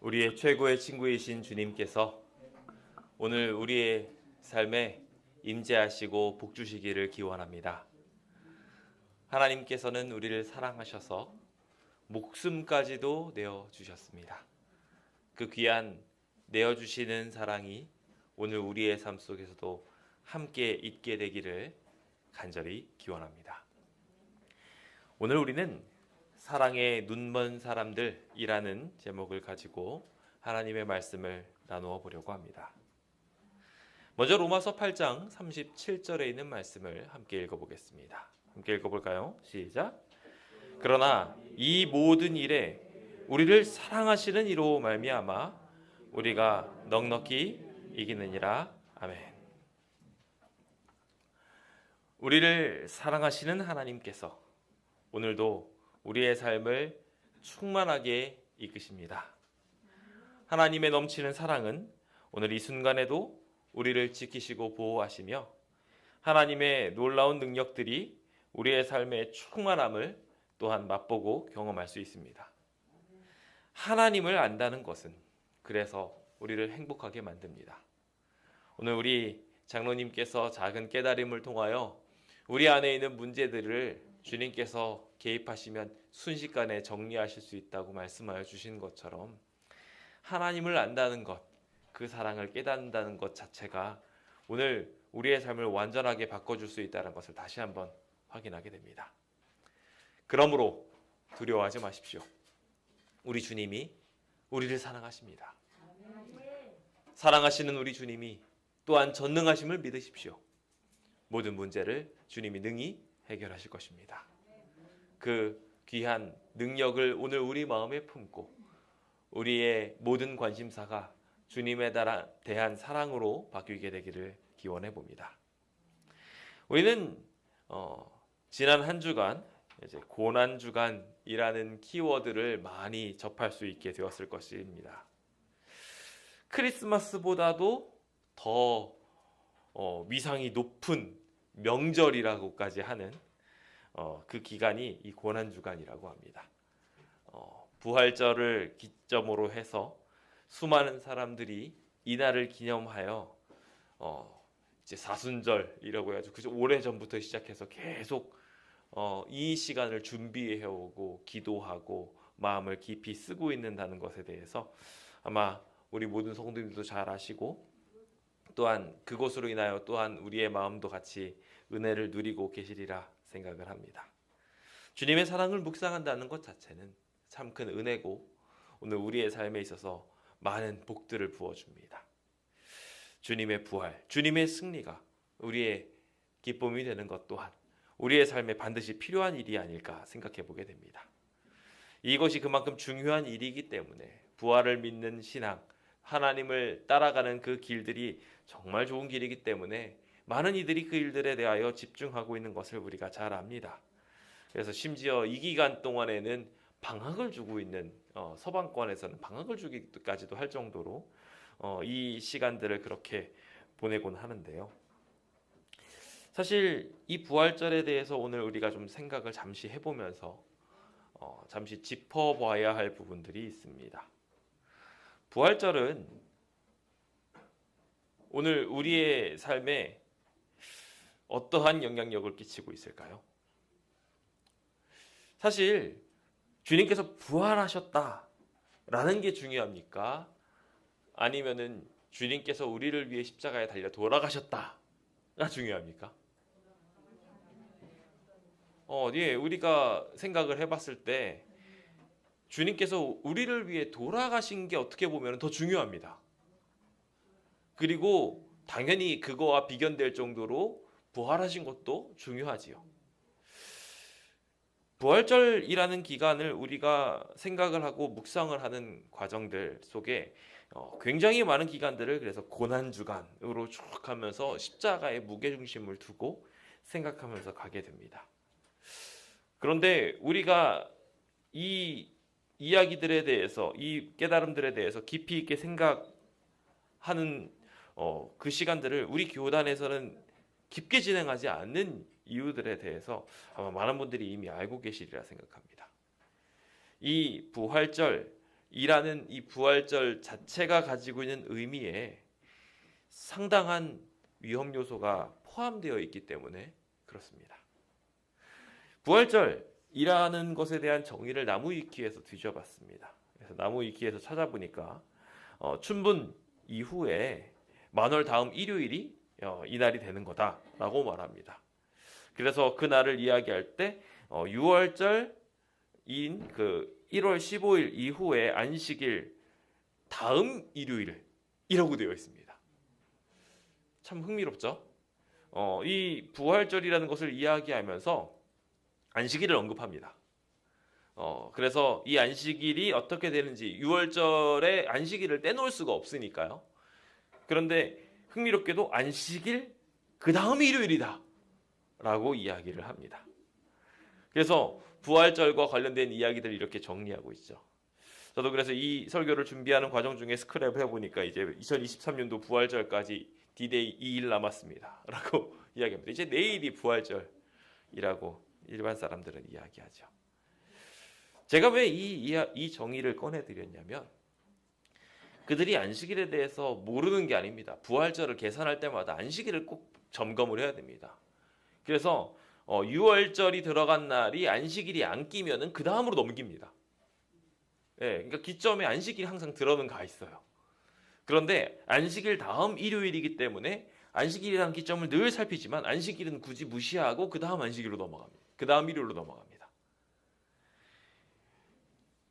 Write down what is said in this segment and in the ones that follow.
우리의 최고의 친구이신 주님께서 오늘 우리의 삶에 임재하시고 복 주시기를 기원합니다. 하나님께서는 우리를 사랑하셔서 목숨까지도 내어주셨습니다. 그 귀한 내어주시는 사랑이 오늘 우리의 삶 속에서도 함께 있게 되기를 간절히 기원합니다. 오늘 우리는 사랑의 눈먼 사람들이라는 제목을 가지고 하나님의 말씀을 나누어 보려고 합니다. 먼저 로마서 8장 37절에 있는 말씀을 함께 읽어보겠습니다. 함께 읽어볼까요? 시작. 그러나 이 모든 일에 우리를 사랑하시는 이로 말미암아 우리가 넉넉히 이기느니라. 아멘. 우리를 사랑하시는 하나님께서 오늘도 우리의 삶을 충만하게 이끄십니다. 하나님의 넘치는 사랑은 오늘 이 순간에도 우리를 지키시고 보호하시며 하나님의 놀라운 능력들이 우리의 삶의 충만함을 또한 맛보고 경험할 수 있습니다. 하나님을 안다는 것은 그래서 우리를 행복하게 만듭니다. 오늘 우리 장로님께서 작은 깨달음을 통하여 우리 안에 있는 문제들을 주님께서 개입하시면 순식간에 정리하실 수 있다고 말씀하여 주신 것처럼 하나님을 안다는 것, 그 사랑을 깨닫는다는 것 자체가 오늘 우리의 삶을 완전하게 바꿔줄 수 있다는 것을 다시 한번 확인하게 됩니다. 그러므로 두려워하지 마십시오. 우리 주님이 우리를 사랑하십니다. 사랑하시는 우리 주님이 또한 전능하심을 믿으십시오. 모든 문제를 주님이 능히 해결하실 것입니다. 그 귀한 능력을 오늘 우리 마음에 품고 우리의 모든 관심사가 주님에 대한 사랑으로 바뀌게 되기를 기원해 봅니다. 우리는 지난 한 주간 이제 고난주간이라는 키워드를 많이 접할 수 있게 되었을 것입니다. 크리스마스보다도 더 위상이 높은 명절이라고까지 하는 그 기간이 이 고난주간이라고 합니다. 부활절을 기점으로 해서 수많은 사람들이 이날을 기념하여 이제 사순절이라고 해가지고 오래전부터 시작해서 계속 이 시간을 준비해오고 기도하고 마음을 깊이 쓰고 있는다는 것에 대해서 아마 우리 모든 성도님들도 잘 아시고 또한 그것으로 인하여 또한 우리의 마음도 같이 은혜를 누리고 계시리라 생각을 합니다. 주님의 사랑을 묵상한다는 것 자체는 참 큰 은혜고 오늘 우리의 삶에 있어서 많은 복들을 부어줍니다. 주님의 부활, 주님의 승리가 우리의 기쁨이 되는 것 또한 우리의 삶에 반드시 필요한 일이 아닐까 생각해 보게 됩니다. 이것이 그만큼 중요한 일이기 때문에 부활을 믿는 신앙, 하나님을 따라가는 그 길들이 정말 좋은 길이기 때문에 많은 이들이 그 일들에 대하여 집중하고 있는 것을 우리가 잘 압니다. 그래서 심지어 이 기간 동안에는 방학을 주고 있는 서방권에서는 방학을 주기까지도 할 정도로 이 시간들을 그렇게 보내곤 하는데요. 사실 이 부활절에 대해서 오늘 우리가 좀 생각을 잠시 해보면서 잠시 짚어봐야 할 부분들이 있습니다. 부활절은 오늘 우리의 삶에 어떠한 영향력을 끼치고 있을까요? 사실 주님께서 부활하셨다라는 게 중요합니까? 아니면은 주님께서 우리를 위해 십자가에 달려 돌아가셨다가 중요합니까? 예, 우리가 생각을 해봤을 때 주님께서 우리를 위해 돌아가신 게 어떻게 보면 더 중요합니다. 그리고 당연히 그거와 비견될 정도로 부활하신 것도 중요하지요. 부활절이라는 기간을 우리가 생각을 하고 묵상을 하는 과정들 속에 굉장히 많은 기간들을 그래서 고난주간으로 쭉 하면서 십자가에 무게중심을 두고 생각하면서 가게 됩니다. 그런데 우리가 이 이야기들에 대해서 이 깨달음들에 대해서 깊이 있게 생각하는 그 시간들을 우리 교단에서는 깊게 진행하지 않는 이유들에 대해서 아마 많은 분들이 이미 알고 계시리라 생각합니다. 이 부활절 이라는 이 부활절 자체가 가지고 있는 의미에 상당한 위험 요소가 포함되어 있기 때문에 그렇습니다. 부활절이라는 것에 대한 정의를 나무위키에서 뒤져봤습니다. 그래서 나무위키에서 찾아보니까 춘분 이후에 만월 다음 일요일이 이날이 되는 거다라고 말합니다. 그래서 그 날을 이야기할 때 6월절인 그 1월 15일 이후에 안식일 다음 일요일이라고 되어 있습니다. 참 흥미롭죠? 이 부활절이라는 것을 이야기하면서 안식일을 언급합니다. 그래서 이 안식일이 어떻게 되는지 6월절에 안식일을 떼놓을 수가 없으니까요. 그런데 흥미롭게도 안식일 그 다음 일요일이다 라고 이야기를 합니다. 그래서 부활절과 관련된 이야기들을 이렇게 정리하고 있죠. 저도 그래서 이 설교를 준비하는 과정 중에 스크랩을 해보니까 이제 2023년도 부활절까지 D-Day 2일 남았습니다 라고 이야기합니다. 이제 내일이 부활절이라고 일반 사람들은 이야기하죠. 제가 왜 이 정의를 꺼내드렸냐면 그들이 안식일에 대해서 모르는 게 아닙니다. 부활절을 계산할 때마다 안식일을 꼭 점검을 해야 됩니다. 그래서 6월절이 들어간 날이 안식일이 안 끼면은 그 다음으로 넘깁니다. 예, 그러니까 기점에 안식일이 항상 들어는 가 있어요. 그런데 안식일 다음 일요일이기 때문에 안식일이라는 기점을 늘 살피지만 안식일은 굳이 무시하고 그 다음 안식일로 넘어갑니다. 그 다음 일요일로 넘어갑니다.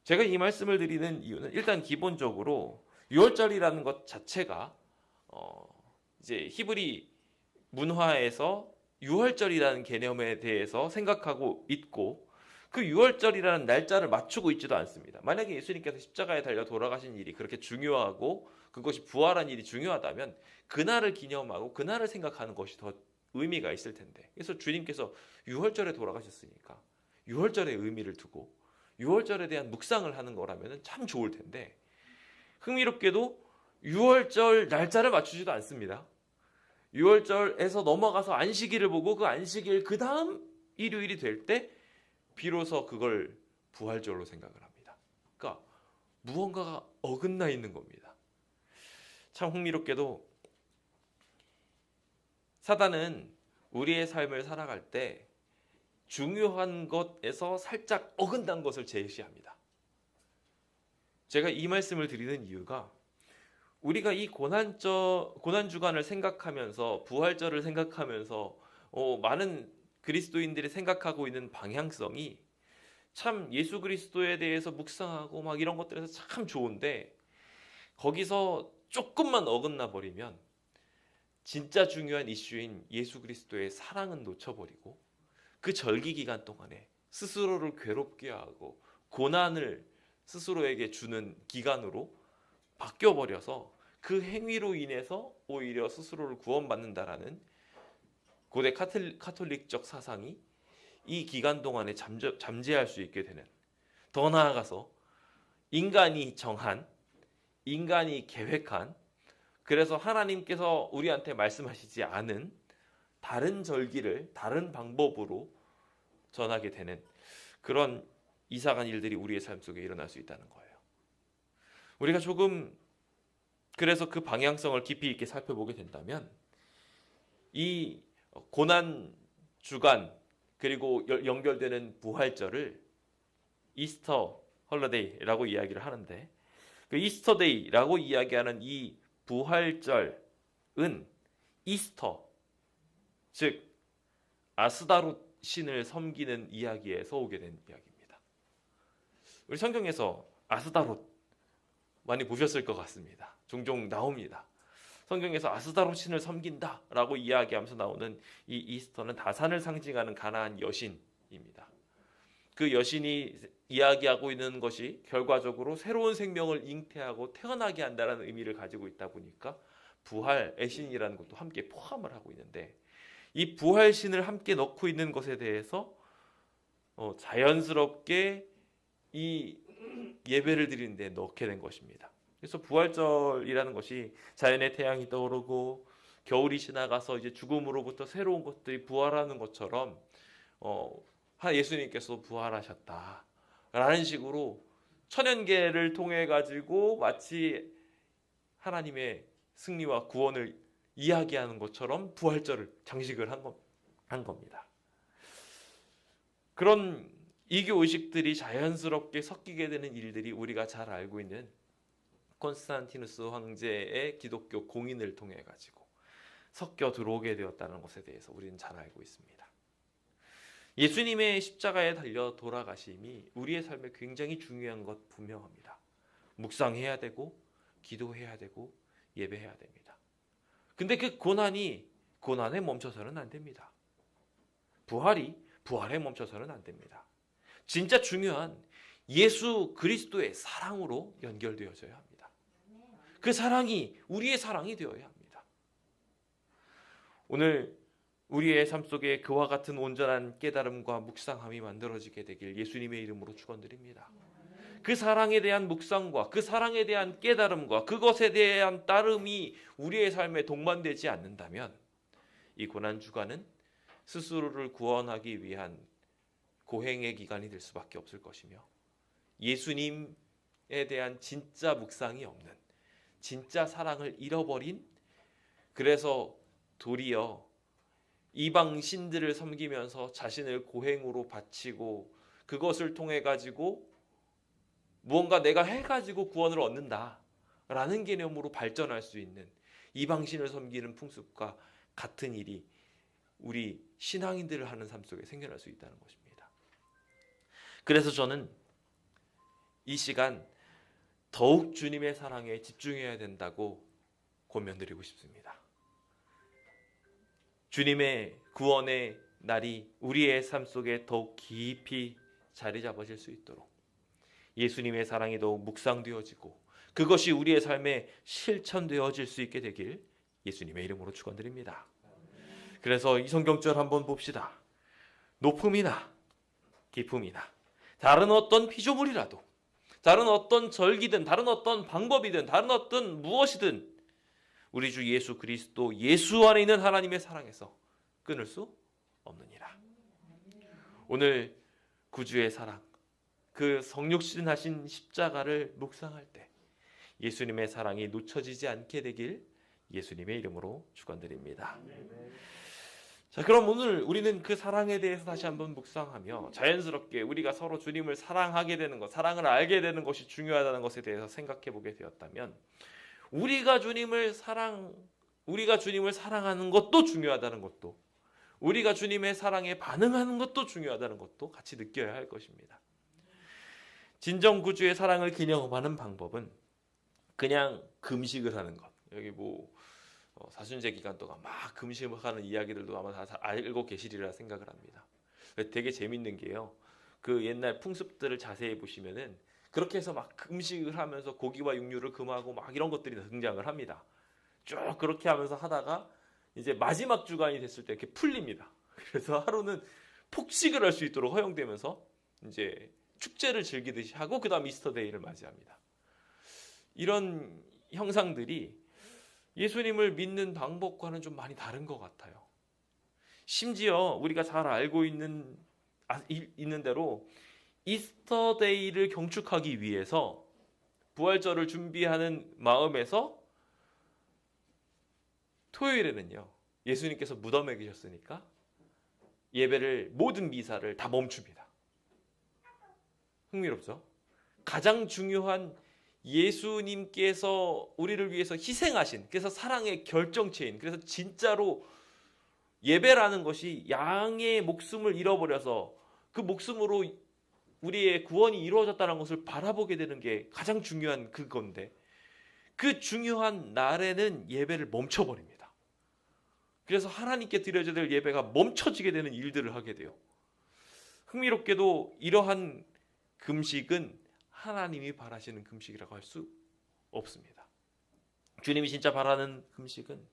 제가 이 말씀을 드리는 이유는 일단 기본적으로 6월절이라는 것 자체가 이제 히브리 문화에서 6월절이라는 개념에 대해서 생각하고 있고 그 6월절이라는 날짜를 맞추고 있지도 않습니다. 만약에 예수님께서 십자가에 달려 돌아가신 일이 그렇게 중요하고 그것이 부활한 일이 중요하다면 그날을 기념하고 그날을 생각하는 것이 더 의미가 있을 텐데, 그래서 주님께서 6월절에 돌아가셨으니까 6월절의 의미를 두고 6월절에 대한 묵상을 하는 거라면 참 좋을 텐데 흥미롭게도 6월절 날짜를 맞추지도 않습니다. 6월절에서 넘어가서 안식일을 보고 그 안식일 그 다음 일요일이 될 때 비로소 그걸 부활절로 생각을 합니다. 그러니까 무언가가 어긋나 있는 겁니다. 참 흥미롭게도 사단은 우리의 삶을 살아갈 때 중요한 것에서 살짝 어긋난 것을 제시합니다. 제가 이 말씀을 드리는 이유가 우리가 이 고난주간을 생각하면서 부활절을 생각하면서 많은 그리스도인들이 생각하고 있는 방향성이 참 예수 그리스도에 대해서 묵상하고 막 이런 것들에서 참 좋은데 거기서 조금만 어긋나 버리면 진짜 중요한 이슈인 예수 그리스도의 사랑은 놓쳐버리고 그 절기 기간 동안에 스스로를 괴롭게 하고 고난을 스스로에게 주는 기간으로 바뀌어버려서 그 행위로 인해서 오히려 스스로를 구원받는다라는 고대 카톨릭적 사상이 이 기간 동안에 잠재할 수 있게 되는, 더 나아가서 인간이 정한, 인간이 계획한, 그래서 하나님께서 우리한테 말씀하시지 않은 다른 절기를 다른 방법으로 전하게 되는 그런 이상한 일들이 우리의 삶 속에 일어날 수 있다는 거예요. 우리가 조금 그래서 그 방향성을 깊이 있게 살펴보게 된다면 이 고난 주간 그리고 연결되는 부활절을 이스터 헐러데이라고 이야기를 하는데 그 이스터데이라고 이야기하는 이 부활절은 이스터, 즉 아스다롯 신을 섬기는 이야기에서 오게 된 이야기입니다. 우리 성경에서 아스다롯 많이 보셨을 것 같습니다. 종종 나옵니다. 성경에서 아스다롯 신을 섬긴다라고 이야기하면서 나오는 이 이스터는 다산을 상징하는 가나안 여신입니다. 그 여신이 이야기하고 있는 것이 결과적으로 새로운 생명을 잉태하고 태어나게 한다는 의미를 가지고 있다 보니까 부활의 신이라는 것도 함께 포함을 하고 있는데 이 부활신을 함께 넣고 있는 것에 대해서 자연스럽게 이 예배를 드리는 데 넣게 된 것입니다. 그래서 부활절이라는 것이 자연의 태양이 떠오르고 겨울이 지나가서 이제 죽음으로부터 새로운 것들이 부활하는 것처럼 예수님께서 부활하셨다라는 식으로 천연계를 통해 가지고 마치 하나님의 승리와 구원을 이야기하는 것처럼 부활절을 장식을 한 겁니다. 그런 이교 의식들이 자연스럽게 섞이게 되는 일들이 우리가 잘 알고 있는 콘스탄티누스 황제의 기독교 공인을 통해 가지고 섞여 들어오게 되었다는 것에 대해서 우리는 잘 알고 있습니다. 예수님의 십자가에 달려 돌아가심이 우리의 삶에 굉장히 중요한 것 분명합니다. 묵상해야 되고 기도해야 되고 예배해야 됩니다. 근데 그 고난에 멈춰서는 안 됩니다. 부활에 멈춰서는 안 됩니다. 진짜 중요한 예수 그리스도의 사랑으로 연결되어져야 합니다. 그 사랑이 우리의 사랑이 되어야 합니다. 오늘 우리의 삶 속에 그와 같은 온전한 깨달음과 묵상함이 만들어지게 되길 예수님의 이름으로 축원드립니다. 그 사랑에 대한 묵상과 그 사랑에 대한 깨달음과 그것에 대한 따름이 우리의 삶에 동반되지 않는다면 이 고난 주간은 스스로를 구원하기 위한 고행의 기간이 될 수밖에 없을 것이며 예수님에 대한 진짜 묵상이 없는 진짜 사랑을 잃어버린, 그래서 도리어 이방 신들을 섬기면서 자신을 고행으로 바치고 그것을 통해 가지고 무언가 내가 해가지고 구원을 얻는다라는 개념으로 발전할 수 있는 이방신을 섬기는 풍습과 같은 일이 우리 신앙인들을 하는 삶 속에 생겨날 수 있다는 것입니다. 그래서 저는 이 시간 더욱 주님의 사랑에 집중해야 된다고 권면드리고 싶습니다. 주님의 구원의 날이 우리의 삶 속에 더욱 깊이 자리 잡아질 수 있도록 예수님의 사랑이 더욱 묵상되어지고 그것이 우리의 삶에 실천되어질 수 있게 되길 예수님의 이름으로 축원드립니다. 그래서 이 성경절 한번 봅시다. 높음이나 깊음이나 다른 어떤 피조물이라도 다른 어떤 절기든 다른 어떤 방법이든 다른 어떤 무엇이든 우리 주 예수 그리스도 예수 안에 있는 하나님의 사랑에서 끊을 수 없느니라. 오늘 구주의 사랑, 그 성육신하신 십자가를 묵상할 때 예수님의 사랑이 놓쳐지지 않게 되길 예수님의 이름으로 축원드립니다. 자, 그럼 오늘 우리는 그 사랑에 대해서 다시 한번 묵상하며 자연스럽게 우리가 서로 주님을 사랑하게 되는 것, 사랑을 알게 되는 것이 중요하다는 것에 대해서 생각해 보게 되었다면 우리가 주님을 사랑하는 것도 중요하다는 것도, 우리가 주님의 사랑에 반응하는 것도 중요하다는 것도 같이 느껴야 할 것입니다. 진정 구주의 사랑을 기념하는 방법은 그냥 금식을 하는 것. 여기 사순제 기간 동안 막 금식하는 이야기들도 아마 다 알고 계시리라 생각을 합니다. 되게 재밌는 게요. 그 옛날 풍습들을 자세히 보시면은 그렇게 해서 막 금식을 하면서 고기와 육류를 금하고 막 이런 것들이 등장을 합니다. 쭉 그렇게 하면서 하다가 이제 마지막 주간이 됐을 때 이렇게 풀립니다. 그래서 하루는 폭식을 할 수 있도록 허용되면서 이제 축제를 즐기듯이 하고 그 다음 이스터데이를 맞이합니다. 이런 형상들이 예수님을 믿는 방법과는 좀 많이 다른 것 같아요. 심지어 우리가 잘 알고 있는 대로 이스터데이를 경축하기 위해서 부활절을 준비하는 마음에서 토요일에는요, 예수님께서 무덤에 계셨으니까 예배를, 모든 미사를 다 멈춥니다. 흥미롭죠? 가장 중요한 예수님께서 우리를 위해서 희생하신, 그래서 사랑의 결정체인, 그래서 진짜로 예배라는 것이 양의 목숨을 잃어버려서 그 목숨으로 우리의 구원이 이루어졌다는 것을 바라보게 되는 게 가장 중요한 그건데, 그 중요한 날에는 예배를 멈춰버립니다. 그래서 하나님께 드려져야 될 예배가 멈춰지게 되는 일들을 하게 돼요. 흥미롭게도 이러한 금식은 하나님이 바라시는 금식이라고 할 수 없습니다. 주님이 진짜 바라는 금식은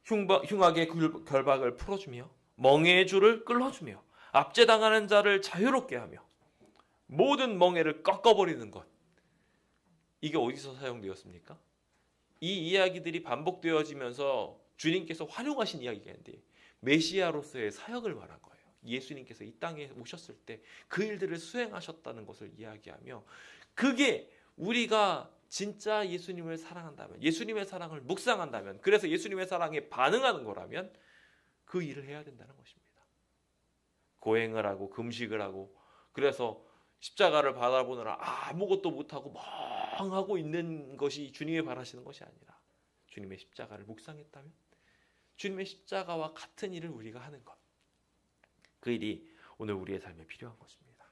흉악의 결박을 풀어주며 멍에의 줄을 끌어주며 압제당하는 자를 자유롭게 하며 모든 멍에를 꺾어버리는 것. 이게 어디서 사용되었습니까? 이 이야기들이 반복되어지면서 주님께서 활용하신 이야기가 있는데 메시아로서의 사역을 말한 거예요. 예수님께서 이 땅에 오셨을 때 그 일들을 수행하셨다는 것을 이야기하며, 그게 우리가 진짜 예수님을 사랑한다면, 예수님의 사랑을 묵상한다면, 그래서 예수님의 사랑에 반응하는 거라면 그 일을 해야 된다는 것입니다. 고행을 하고 금식을 하고, 그래서 십자가를 바라보느라 아무것도 못하고 멍하고 있는 것이 주님이 바라시는 것이 아니라, 주님의 십자가를 묵상했다면 주님의 십자가와 같은 일을 우리가 하는 것, 그 일이 오늘 우리의 삶에 필요한 것입니다.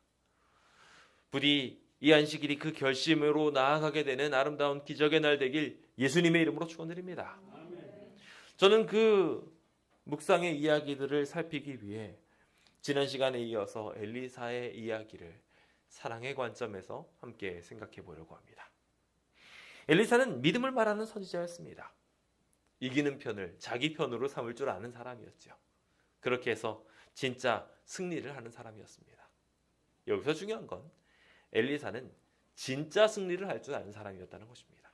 부디 이 안식일이 그 결심으로 나아가게 되는 아름다운 기적의 날 되길 예수님의 이름으로 축원드립니다. 저는 그 묵상의 이야기들을 살피기 위해 지난 시간에 이어서 엘리사의 이야기를 사랑의 관점에서 함께 생각해 보려고 합니다. 엘리사는 믿음을 말하는 선지자였습니다. 이기는 편을 자기 편으로 삼을 줄 아는 사람이었죠. 그렇게 해서 진짜 승리를 하는 사람이었습니다. 여기서 중요한 건 엘리사는 진짜 승리를 할 줄 아는 사람이었다는 것입니다.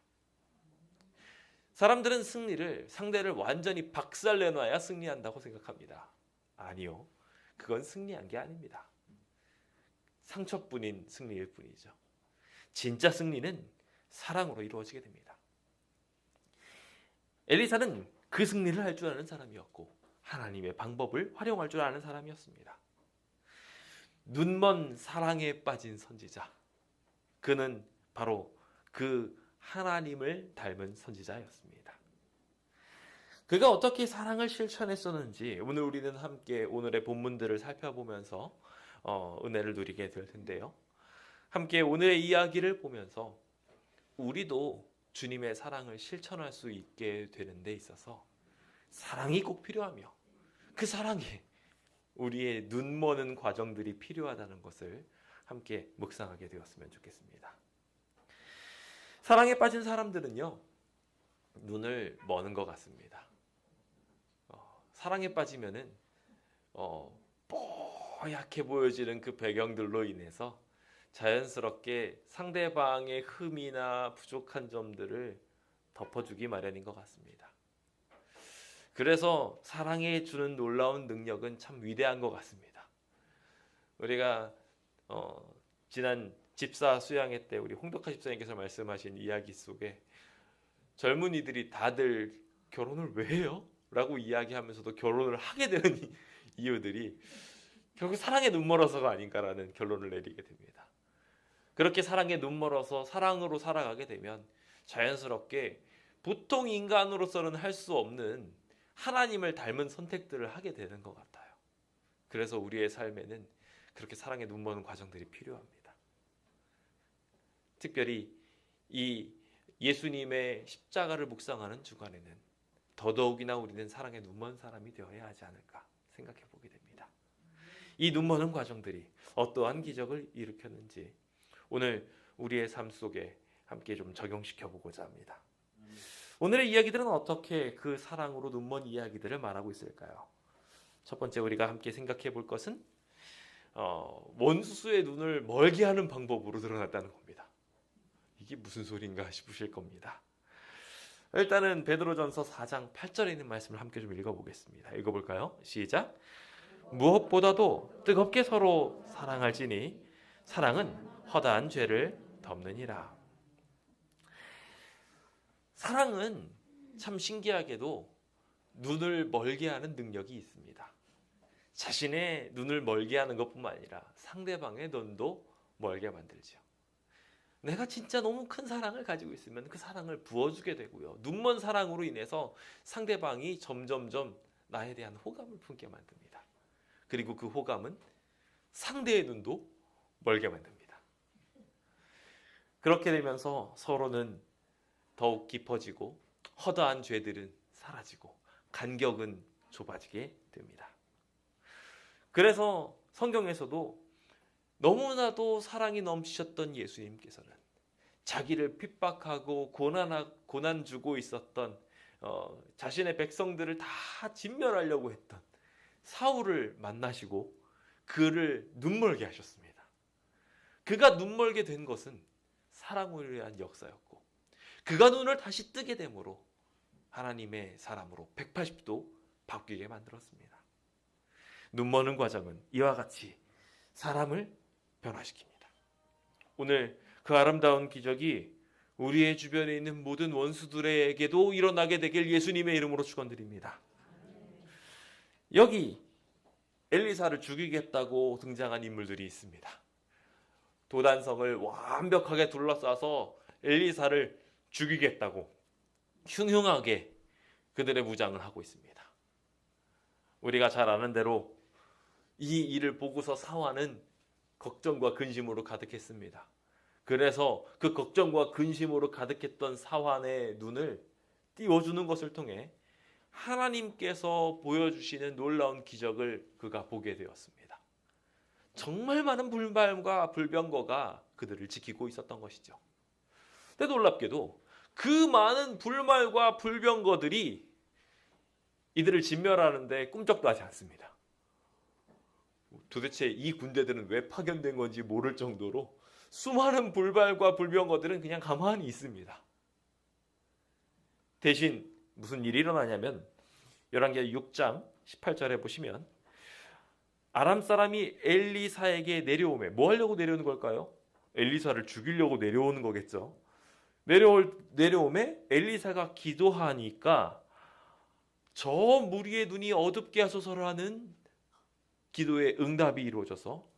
사람들은 승리를, 상대를 완전히 박살내놔야 승리한다고 생각합니다. 아니요, 그건 승리한 게 아닙니다. 상처뿐인 승리일 뿐이죠. 진짜 승리는 사랑으로 이루어지게 됩니다. 엘리사는 그 승리를 할 줄 아는 사람이었고 하나님의 방법을 활용할 줄 아는 사람이었습니다. 눈먼 사랑에 빠진 선지자, 그는 바로 그 하나님을 닮은 선지자였습니다. 그가 어떻게 사랑을 실천했었는지 오늘 우리는 함께 오늘의 본문들을 살펴보면서 은혜를 누리게 될 텐데요. 함께 오늘의 이야기를 보면서 우리도 주님의 사랑을 실천할 수 있게 되는 데 있어서 사랑이 꼭 필요하며, 그 사랑에 우리의 눈머는 과정들이 필요하다는 것을 함께 묵상하게 되었으면 좋겠습니다. 사랑에 빠진 사람들은요, 눈을 머는 것 같습니다. 사랑에 빠지면은 뽀얗게 보여지는 그 배경들로 인해서 자연스럽게 상대방의 흠이나 부족한 점들을 덮어주기 마련인 것 같습니다. 그래서 사랑에 주는 놀라운 능력은 참 위대한 것 같습니다. 우리가 지난 집사 수양회 때 우리 홍덕하 집사님께서 말씀하신 이야기 속에 젊은이들이 다들 결혼을 왜 해요? 라고 이야기하면서도 결혼을 하게 되는 이유들이 결국 사랑에 눈멀어서가 아닌가라는 결론을 내리게 됩니다. 그렇게 사랑에 눈멀어서 사랑으로 살아가게 되면 자연스럽게 보통 인간으로서는 할 수 없는 하나님을 닮은 선택들을 하게 되는 것 같아요. 그래서 우리의 삶에는 그렇게 사랑에 눈머는 과정들이 필요합니다. 특별히 이 예수님의 십자가를 묵상하는 주간에는 더더욱이나 우리는 사랑에 눈먼 사람이 되어야 하지 않을까 생각해 보게 됩니다. 이 눈머는 과정들이 어떠한 기적을 일으켰는지 오늘 우리의 삶 속에 함께 좀 적용시켜 보고자 합니다. 오늘의 이야기들은 어떻게 그 사랑으로 눈먼 이야기들을 말하고 있을까요? 첫 번째 우리가 함께 생각해 볼 것은 원수의 눈을 멀게 하는 방법으로 드러났다는 겁니다. 이게 무슨 소린가 싶으실 겁니다. 일단은 베드로전서 4장 8절에 있는 말씀을 함께 좀 읽어보겠습니다. 읽어볼까요? 시작. 무엇보다도 뜨겁게 서로 사랑할지니 사랑은 허다한 죄를 덮느니라. 사랑은 참 신기하게도 눈을 멀게 하는 능력이 있습니다. 자신의 눈을 멀게 하는 것뿐만 아니라 상대방의 눈도 멀게 만들죠. 내가 진짜 너무 큰 사랑을 가지고 있으면 그 사랑을 부어주게 되고요. 눈먼 사랑으로 인해서 상대방이 점점점 나에 대한 호감을 품게 만듭니다. 그리고 그 호감은 상대의 눈도 멀게 만듭니다. 그렇게 되면서 서로는 더욱 깊어지고 허다한 죄들은 사라지고 간격은 좁아지게 됩니다. 그래서 성경에서도 너무나도 사랑이 넘치셨던 예수님께서는 자기를 핍박하고 고난 주고 있었던 자신의 백성들을 다 진멸하려고 했던 사울을 만나시고 그를 눈멀게 하셨습니다. 그가 눈멀게 된 것은 사랑으로 위한 역사였고 그가 눈을 다시 뜨게 됨으로 하나님의 사람으로 180도 바뀌게 만들었습니다. 눈머는 과정은 이와 같이 사람을 변화시킵니다. 오늘 그 아름다운 기적이 우리의 주변에 있는 모든 원수들에게도 일어나게 되길 예수님의 이름으로 축원드립니다. 여기 엘리사를 죽이겠다고 등장한 인물들이 있습니다. 도단성을 완벽하게 둘러싸서 엘리사를 죽이겠다고 흉흉하게 그들의 무장을 하고 있습니다. 우리가 잘 아는 대로 이 일을 보고서 사환은 걱정과 근심으로 가득했습니다. 그래서 그 걱정과 근심으로 가득했던 사환의 눈을 띄워주는 것을 통해 하나님께서 보여주시는 놀라운 기적을 그가 보게 되었습니다. 정말 많은 불말과 불병거가 그들을 지키고 있었던 것이죠. 근데 놀랍게도 그 많은 불말과 불병거들이 이들을 진멸하는데 꿈쩍도 하지 않습니다. 도대체 이 군대들은 왜 파견된 건지 모를 정도로 수많은 불발과 불병거들은 그냥 가만히 있습니다. 대신 무슨 일이 일어나냐면 열왕기하 6장 18절에 보시면 아람 사람이 엘리사에게 내려오매, 뭐 하려고 내려오는 걸까요? 엘리사를 죽이려고 내려오는 거겠죠. 내려오매 엘리사가 기도하니까 저 무리의 눈이 어둡게 하소서라는 기도의 응답이 이루어져서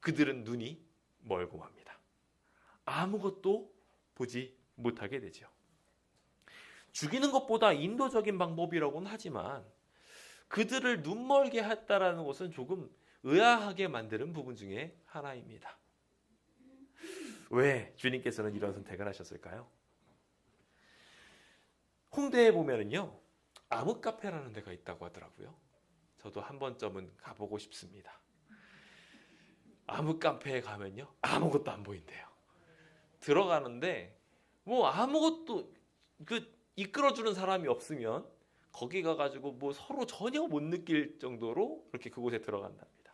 그들은 눈이 멀고 맙니다. 아무것도 보지 못하게 되죠. 죽이는 것보다 인도적인 방법이라고는 하지만 그들을 눈멀게 했다라는 것은 조금 의아하게 만드는 부분 중에 하나입니다. 왜 주님께서는 이런 선택을 하셨을까요? 홍대에 보면은요, 암흑카페라는 데가 있다고 하더라고요. 저도 한 번쯤은 가보고 싶습니다. 암흑카페에 가면요, 아무것도 안 보인대요. 들어가는데 뭐 아무것도 이끌어주는 사람이 없으면 거기 가가지고 뭐 서로 전혀 못 느낄 정도로 그렇게 그곳에 들어간답니다.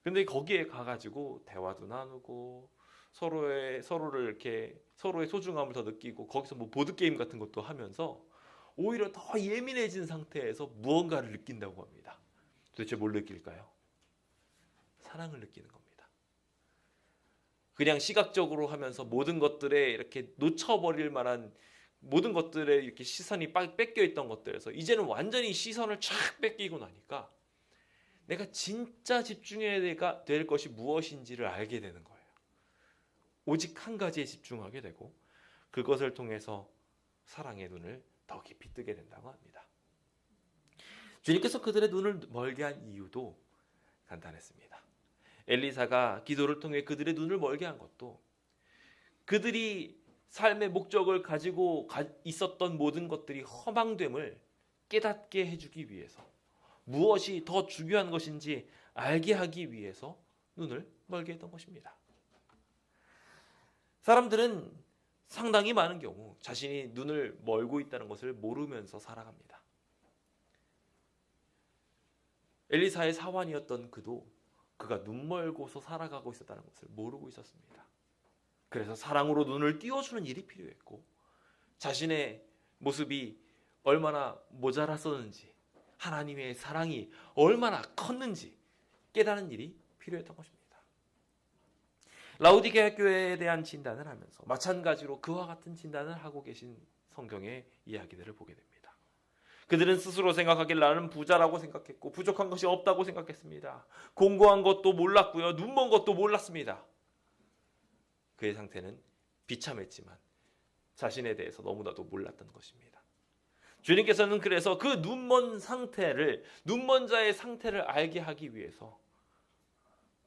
근데 거기에 가가지고 대화도 나누고 서로를 이렇게 서로의 소중함을 더 느끼고 거기서 뭐 보드 게임 같은 것도 하면서 오히려 더 예민해진 상태에서 무언가를 느낀다고 합니다. 도대체 뭘 느낄까요? 사랑을 느끼는 겁니다. 그냥 시각적으로 하면서 모든 것들에 이렇게 놓쳐버릴 만한 모든 것들에 이렇게 시선이 뺏겨 있던 것들에서 이제는 완전히 시선을 쫙 뺏기고 나니까 내가 진짜 집중해야 될 것이 무엇인지를 알게 되는 거예요. 오직 한 가지에 집중하게 되고 그것을 통해서 사랑의 눈을 더 깊이 뜨게 된다고 합니다. 주님께서 그들의 눈을 멀게 한 이유도 간단했습니다. 엘리사가 기도를 통해 그들의 눈을 멀게 한 것도 그들이 삶의 목적을 가지고 있었던 모든 것들이 허망됨을 깨닫게 해주기 위해서, 무엇이 더 중요한 것인지 알게 하기 위해서 눈을 멀게 했던 것입니다. 사람들은 상당히 많은 경우 자신이 눈을 멀고 있다는 것을 모르면서 살아갑니다. 엘리사의 사환이었던 그가 눈 멀고서 살아가고 있었다는 것을 모르고 있었습니다. 그래서 사랑으로 눈을 띄워주는 일이 필요했고 자신의 모습이 얼마나 모자랐었는지 하나님의 사랑이 얼마나 컸는지 깨닫는 일이 필요했던 것입니다. 라오디게아 교회에 대한 진단을 하면서 마찬가지로 그와 같은 진단을 하고 계신 성경의 이야기들을 보게 됩니다. 그들은 스스로 생각하길 나는 부자라고 생각했고 부족한 것이 없다고 생각했습니다. 공고한 것도 몰랐고요. 눈먼 것도 몰랐습니다. 그의 상태는 비참했지만 자신에 대해서 너무나도 몰랐던 것입니다. 주님께서는 그래서 그 눈먼 자의 상태를 알게 하기 위해서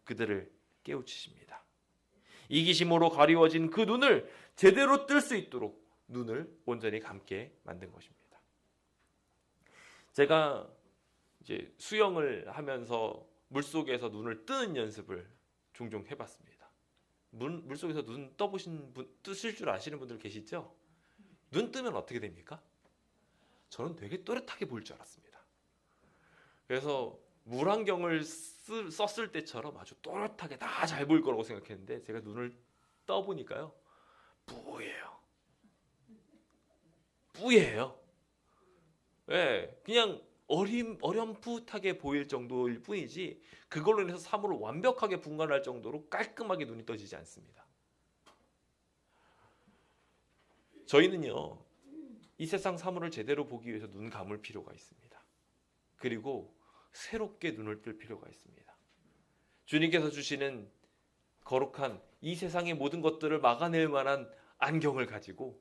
그들을 깨우치십니다. 이기심으로 가리워진 그 눈을 제대로 뜰 수 있도록 눈을 온전히 감게 만든 것입니다. 제가 이제 수영을 하면서 물속에서 눈을 뜨는 연습을 종종 해봤습니다. 물속에서 눈 떠보신 분, 뜨실 줄 아시는 분들 계시죠? 눈 뜨면 어떻게 됩니까? 저는 되게 또렷하게 보일 줄 알았습니다. 그래서 물안경을 썼을 때처럼 아주 또렷하게 다 잘 보일 거라고 생각했는데 제가 눈을 떠보니까요, 뿌예요. 네, 그냥 어렴풋하게 보일 정도일 뿐이지 그걸로 인해서 사물을 완벽하게 분간할 정도로 깔끔하게 눈이 떠지지 않습니다. 저희는요, 이 세상 사물을 제대로 보기 위해서 눈 감을 필요가 있습니다. 그리고 새롭게 눈을 뜰 필요가 있습니다. 주님께서 주시는 거룩한 이 세상의 모든 것들을 막아낼 만한 안경을 가지고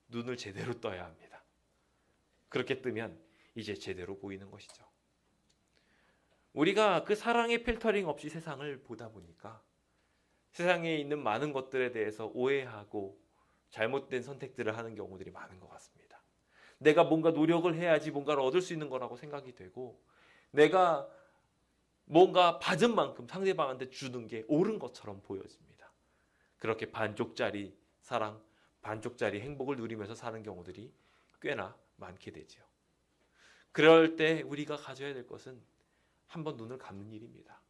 눈을 제대로 떠야 합니다. 그렇게 뜨면 이제 제대로 보이는 것이죠. 우리가 그 사랑의 필터링 없이 세상을 보다 보니까 세상에 있는 많은 것들에 대해서 오해하고 잘못된 선택들을 하는 경우들이 많은 것 같습니다. 내가 뭔가 노력을 해야지 뭔가를 얻을 수 있는 거라고 생각이 되고, 내가 뭔가 받은 만큼 상대방한테 주는 게 옳은 것처럼 보여집니다. 그렇게 반쪽짜리 사랑, 반쪽짜리 행복을 누리면서 사는 경우들이 꽤나 많게 되죠. 그럴 때 우리가 가져야 될 것은 한번 눈을 감는 일입니다.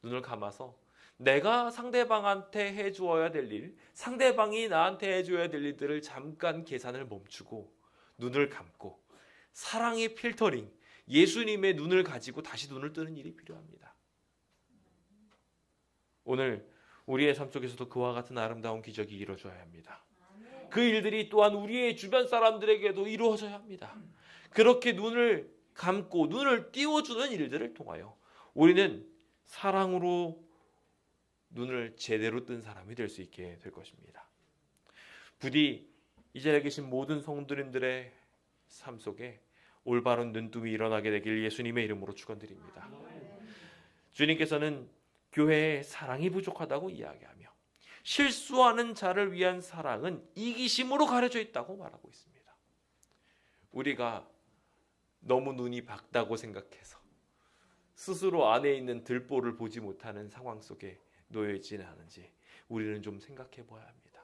눈을 감아서 내가 상대방한테 해주어야 될 일, 상대방이 나한테 해줘야 될 일들을 잠깐 계산을 멈추고 눈을 감고 사랑의 필터링, 예수님의 눈을 가지고 다시 눈을 뜨는 일이 필요합니다. 오늘 우리의 삶 속에서도 그와 같은 아름다운 기적이 이루어져야 합니다. 그 일들이 또한 우리의 주변 사람들에게도 이루어져야 합니다. 그렇게 눈을 감고 눈을 띄워주는 일들을 통하여 우리는 사랑으로 눈을 제대로 뜬 사람이 될 수 있게 될 것입니다. 부디 이 자리에 계신 모든 성도님들의 삶 속에 올바른 눈뜸이 일어나게 되길 예수님의 이름으로 축원드립니다. 주님께서는 교회에 사랑이 부족하다고 이야기하며 실수하는 자를 위한 사랑은 이기심으로 가려져 있다고 말하고 있습니다. 우리가 너무 눈이 밝다고 생각해서 스스로 안에 있는 들보를 보지 못하는 상황 속에 놓여 있지는 않은지 우리는 좀 생각해 봐야 합니다.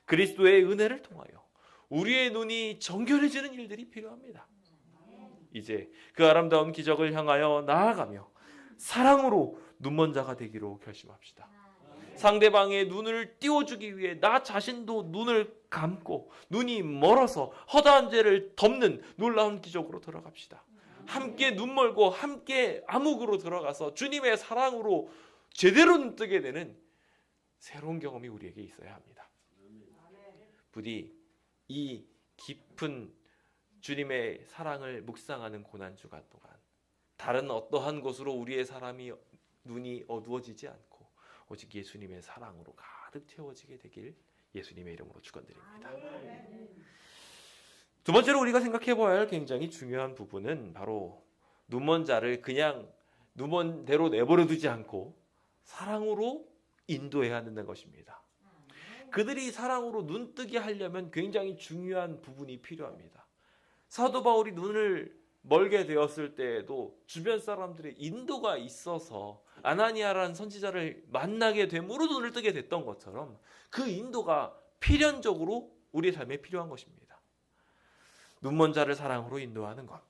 그리스도의 은혜를 통하여 우리의 눈이 정결해지는 일들이 필요합니다. 이제 그 아름다운 기적을 향하여 나아가며 사랑으로 눈먼 자가 되기로 결심합시다. 상대방의 눈을 띄워주기 위해 나 자신도 눈을 감고 눈이 멀어서 허다한 죄를 덮는 놀라운 기적으로 들어갑시다. 함께 눈 멀고 함께 암흑으로 들어가서 주님의 사랑으로 제대로 눈뜨게 되는 새로운 경험이 우리에게 있어야 합니다. 부디 이 깊은 주님의 사랑을 묵상하는 고난주간 동안 다른 어떠한 것으로 우리의 사람이 눈이 어두워지지 않고 오직 예수님의 사랑으로 가득 채워지게 되길 예수님의 이름으로 축원드립니다. 두 번째로 우리가 생각해 봐야 할 굉장히 중요한 부분은 바로 눈먼 자를 그냥 눈먼 대로 내버려 두지 않고 사랑으로 인도해야 한다는 것입니다. 그들이 사랑으로 눈뜨게 하려면 굉장히 중요한 부분이 필요합니다. 사도 바울이 눈을 멀게 되었을 때에도 주변 사람들의 인도가 있어서 아나니아라는 선지자를 만나게 됨으로 눈을 뜨게 됐던 것처럼 그 인도가 필연적으로 우리의 삶에 필요한 것입니다. 눈먼 자를 사랑으로 인도하는 것,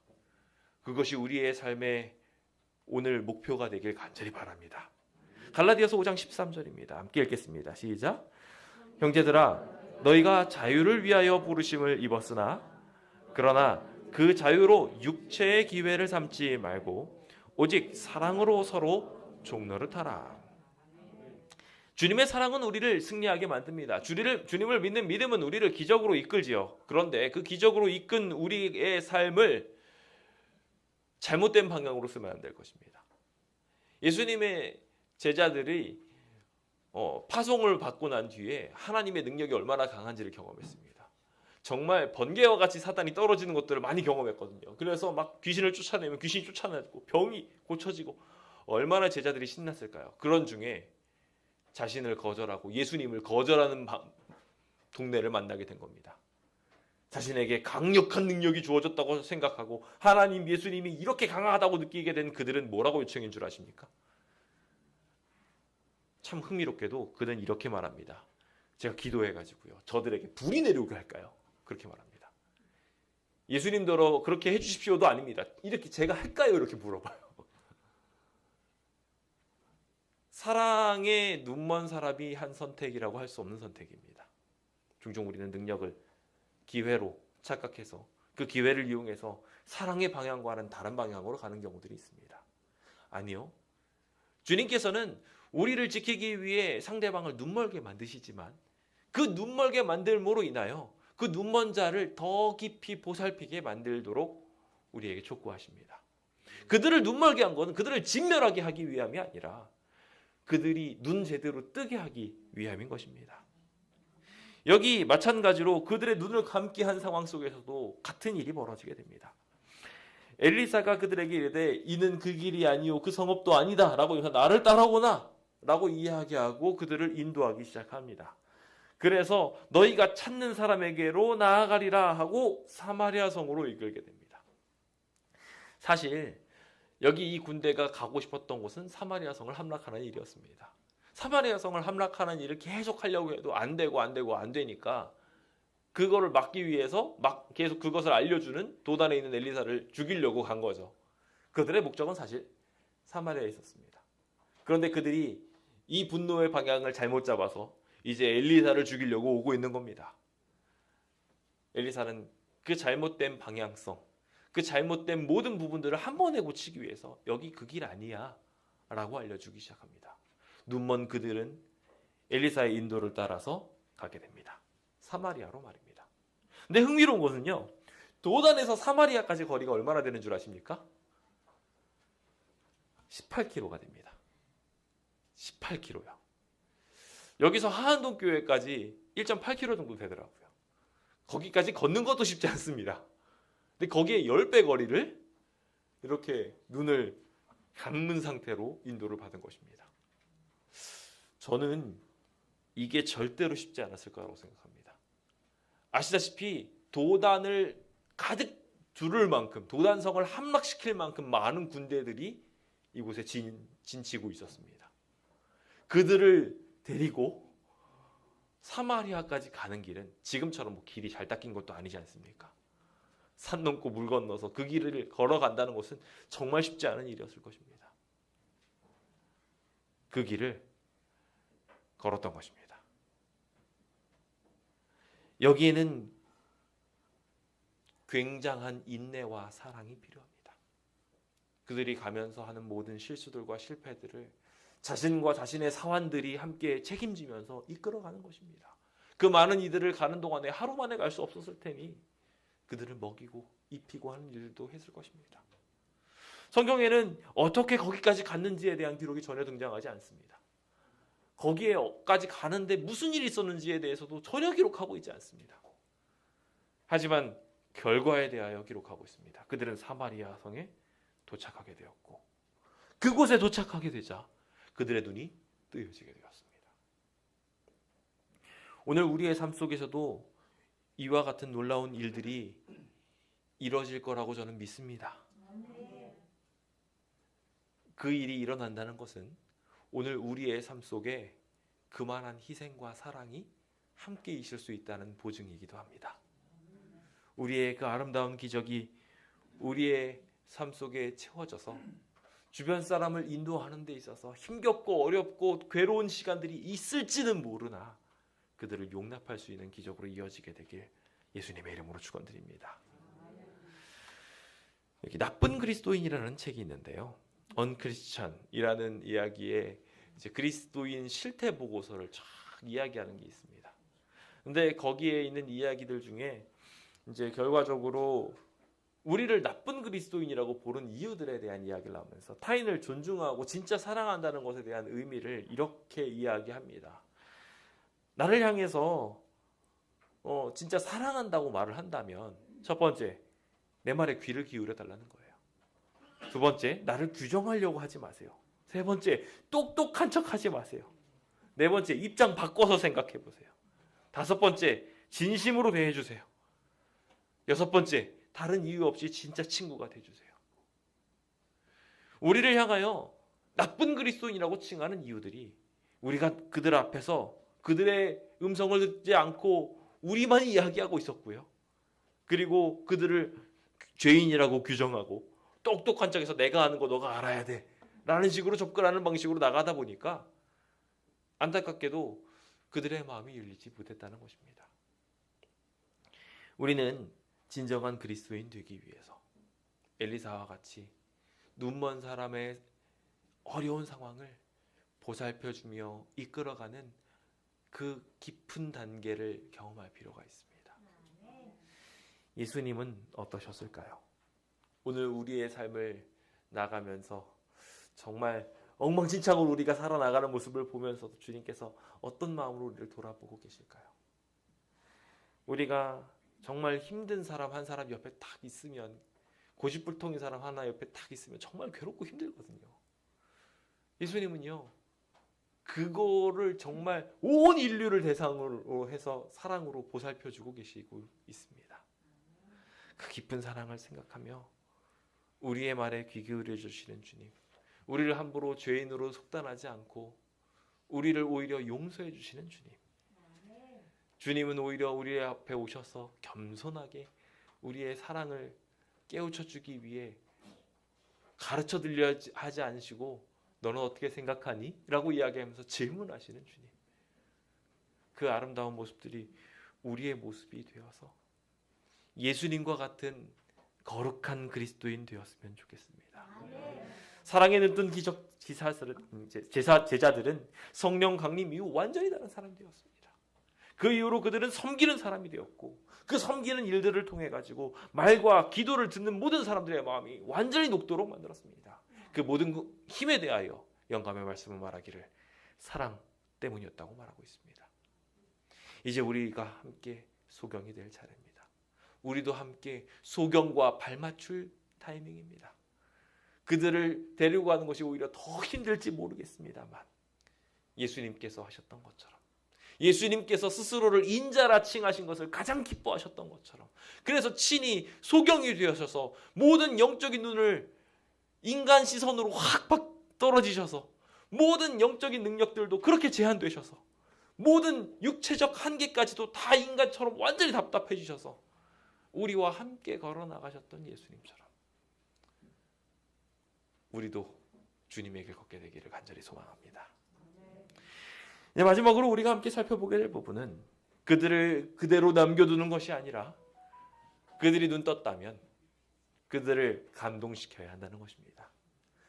그것이 우리의 삶의 오늘 목표가 되길 간절히 바랍니다. 갈라디아서 5장 13절입니다. 함께 읽겠습니다. 시작. 형제들아, 너희가 자유를 위하여 부르심을 입었으나 그러나 그 자유로 육체의 기회를 삼지 말고 오직 사랑으로 서로 종노릇하라. 주님의 사랑은 우리를 승리하게 만듭니다. 주님을 믿는 믿음은 우리를 기적으로 이끌지요. 그런데 그 기적으로 이끈 우리의 삶을 잘못된 방향으로 쓰면 안 될 것입니다. 예수님의 제자들이 파송을 받고 난 뒤에 하나님의 능력이 얼마나 강한지를 경험했습니다. 정말 번개와 같이 사단이 떨어지는 것들을 많이 경험했거든요. 그래서 막 귀신을 쫓아내면 귀신이 쫓아내고 병이 고쳐지고 얼마나 제자들이 신났을까요? 그런 중에 자신을 거절하고 예수님을 거절하는 동네를 만나게 된 겁니다. 자신에게 강력한 능력이 주어졌다고 생각하고 하나님, 예수님이 이렇게 강하다고 느끼게 된 그들은 뭐라고 요청인 줄 아십니까? 참 흥미롭게도 그는 이렇게 말합니다. 제가 기도해가지고요, 저들에게 불이 내려오게 할까요? 그렇게 말합니다. 예수님더러 그렇게 해주십시오도 아닙니다. 이렇게 제가 할까요? 이렇게 물어봐요. 사랑의 눈먼 사람이 한 선택이라고 할 수 없는 선택입니다. 종종 우리는 능력을 기회로 착각해서 그 기회를 이용해서 사랑의 방향과는 다른 방향으로 가는 경우들이 있습니다. 아니요. 주님께서는 우리를 지키기 위해 상대방을 눈멀게 만드시지만 그 눈멀게 만들므로 인하여 그 눈먼 자를 더 깊이 보살피게 만들도록 우리에게 촉구하십니다. 그들을 눈멀게 한 것은 그들을 진멸하게 하기 위함이 아니라 그들이 눈 제대로 뜨게 하기 위함인 것입니다. 여기 마찬가지로 그들의 눈을 감게 한 상황 속에서도 같은 일이 벌어지게 됩니다. 엘리사가 그들에게 이르되 이는 그 길이 아니요 그 성읍도 아니다 라고 해서 나를 따라오나 라고 이야기하고 그들을 인도하기 시작합니다. 그래서 너희가 찾는 사람에게로 나아가리라 하고 사마리아 성으로 이끌게 됩니다. 사실 여기 이 군대가 가고 싶었던 곳은 사마리아 성을 함락하는 일이었습니다. 사마리아 성을 함락하는 일을 계속 하려고 해도 안 되니까 그거를 막기 위해서 막 계속 그것을 알려주는 도단에 있는 엘리사를 죽이려고 간 거죠. 그들의 목적은 사실 사마리아에 있었습니다. 그런데 그들이 이 분노의 방향을 잘못 잡아서 이제 엘리사를 죽이려고 오고 있는 겁니다. 엘리사는 그 잘못된 방향성, 그 잘못된 모든 부분들을 한 번에 고치기 위해서 여기 그 길 아니야 라고 알려주기 시작합니다. 눈먼 그들은 엘리사의 인도를 따라서 가게 됩니다. 사마리아로 말입니다. 근데 흥미로운 것은요, 도단에서 사마리아까지 거리가 얼마나 되는 줄 아십니까? 18km가 됩니다. 18km요. 여기서 하안동 교회까지 1.8km 정도 되더라고요. 거기까지 걷는 것도 쉽지 않습니다. 근데 거기에 10배 거리를 이렇게 눈을 감은 상태로 인도를 받은 것입니다. 저는 이게 절대로 쉽지 않았을 거라고 생각합니다. 아시다시피 도단을 가득 두를 만큼, 도단성을 함락시킬 만큼 많은 군대들이 이곳에 진치고 있었습니다. 그들을 데리고 사마리아까지 가는 길은 지금처럼 뭐 길이 잘 닦인 것도 아니지 않습니까? 산 넘고 물 건너서 그 길을 걸어간다는 것은 정말 쉽지 않은 일이었을 것입니다. 그 길을 걸었던 것입니다. 여기에는 굉장한 인내와 사랑이 필요합니다. 그들이 가면서 하는 모든 실수들과 실패들을 자신과 자신의 사환들이 함께 책임지면서 이끌어가는 것입니다. 그 많은 이들을 가는 동안에 하루 만에 갈 수 없었을 테니 그들을 먹이고 입히고 하는 일도 했을 것입니다. 성경에는 어떻게 거기까지 갔는지에 대한 기록이 전혀 등장하지 않습니다. 거기에까지 가는데 무슨 일이 있었는지에 대해서도 전혀 기록하고 있지 않습니다. 하지만 결과에 대하여 기록하고 있습니다. 그들은 사마리아 성에 도착하게 되었고 그곳에 도착하게 되자 그들의 눈이 뜨여지게 되었습니다. 오늘 우리의 삶 속에서도 이와 같은 놀라운 일들이 이뤄질 거라고 저는 믿습니다. 그 일이 일어난다는 것은 오늘 우리의 삶 속에 그만한 희생과 사랑이 함께 있을 수 있다는 보증이기도 합니다. 우리의 그 아름다운 기적이 우리의 삶 속에 채워져서 주변 사람을 인도하는 데 있어서 힘겹고 어렵고 괴로운 시간들이 있을지는 모르나 그들을 용납할 수 있는 기적으로 이어지게 되길 예수님의 이름으로 축원드립니다. 여기 나쁜 그리스도인이라는 책이 있는데요. 언크리스천이라는 이야기에 이제 그리스도인 실태 보고서를 쫙 이야기하는 게 있습니다. 근데 거기에 있는 이야기들 중에 이제 결과적으로 우리를 나쁜 그리스도인이라고 보는 이유들에 대한 이야기를 하면서 타인을 존중하고 진짜 사랑한다는 것에 대한 의미를 이렇게 이야기합니다. 나를 향해서 진짜 사랑한다고 말을 한다면 첫 번째, 내 말에 귀를 기울여 달라는 거예요. 두 번째, 나를 규정하려고 하지 마세요. 세 번째, 똑똑한 척 하지 마세요. 네 번째, 입장 바꿔서 생각해 보세요. 다섯 번째, 진심으로 대해 주세요. 여섯 번째, 다른 이유 없이 진짜 친구가 돼주세요. 우리를 향하여 나쁜 그리스도인이라고 칭하는 이유들이 우리가 그들 앞에서 그들의 음성을 듣지 않고 우리만 이야기하고 있었고요. 그리고 그들을 죄인이라고 규정하고 똑똑한 척해서 내가 아는 거 너가 알아야 돼 라는 식으로 접근하는 방식으로 나가다 보니까 안타깝게도 그들의 마음이 열리지 못했다는 것입니다. 우리는 진정한 그리스도인 되기 위해서 엘리사와 같이 눈먼 사람의 어려운 상황을 보살펴주며 이끌어가는 그 깊은 단계를 경험할 필요가 있습니다. 예수님은 어떠셨을까요? 오늘 우리의 삶을 나가면서 정말 엉망진창으로 우리가 살아나가는 모습을 보면서도 주님께서 어떤 마음으로 우리를 돌아보고 계실까요? 우리가 정말 힘든 사람 한 사람 옆에 딱 있으면, 고집불통인 사람 하나 옆에 딱 있으면 정말 괴롭고 힘들거든요. 예수님은요, 그거를 정말 온 인류를 대상으로 해서 사랑으로 보살펴주고 계시고 있습니다. 그 깊은 사랑을 생각하며 우리의 말에 귀 기울여 주시는 주님, 우리를 함부로 죄인으로 속단하지 않고 우리를 오히려 용서해 주시는 주님, 주님은 오히려 우리 앞에 오셔서 겸손하게 우리의 사랑을 깨우쳐 주기 위해 가르쳐 드려 하지 않으시고 너는 어떻게 생각하니? 라고 이야기하면서 질문하시는 주님, 그 아름다운 모습들이 우리의 모습이 되어서 예수님과 같은 거룩한 그리스도인 되었으면 좋겠습니다. 사랑에 눈뜬 제자들은 성령 강림 이후 완전히 다른 사람이 되었습니다. 그 이후로 그들은 섬기는 사람이 되었고, 그 섬기는 일들을 통해 가지고 말과 기도를 듣는 모든 사람들의 마음이 완전히 녹도록 만들었습니다. 그 모든 힘에 대하여 영감의 말씀을 말하기를 사랑 때문이었다고 말하고 있습니다. 이제 우리가 함께 소경이 될 차례입니다. 우리도 함께 소경과 발맞출 타이밍입니다. 그들을 데리고 가는 것이 오히려 더 힘들지 모르겠습니다만, 예수님께서 하셨던 것처럼, 예수님께서 스스로를 인자라 칭하신 것을 가장 기뻐하셨던 것처럼, 그래서 친히 소경이 되셔서 모든 영적인 눈을 인간 시선으로 확 떨어지셔서 모든 영적인 능력들도 그렇게 제한되셔서 모든 육체적 한계까지도 다 인간처럼 완전히 답답해지셔서 우리와 함께 걸어 나가셨던 예수님처럼 우리도 주님의 길 걷게 되기를 간절히 소망합니다. 네, 마지막으로 우리가 함께 살펴보게 될 부분은 그들을 그대로 남겨두는 것이 아니라 그들이 눈 떴다면 그들을 감동시켜야 한다는 것입니다.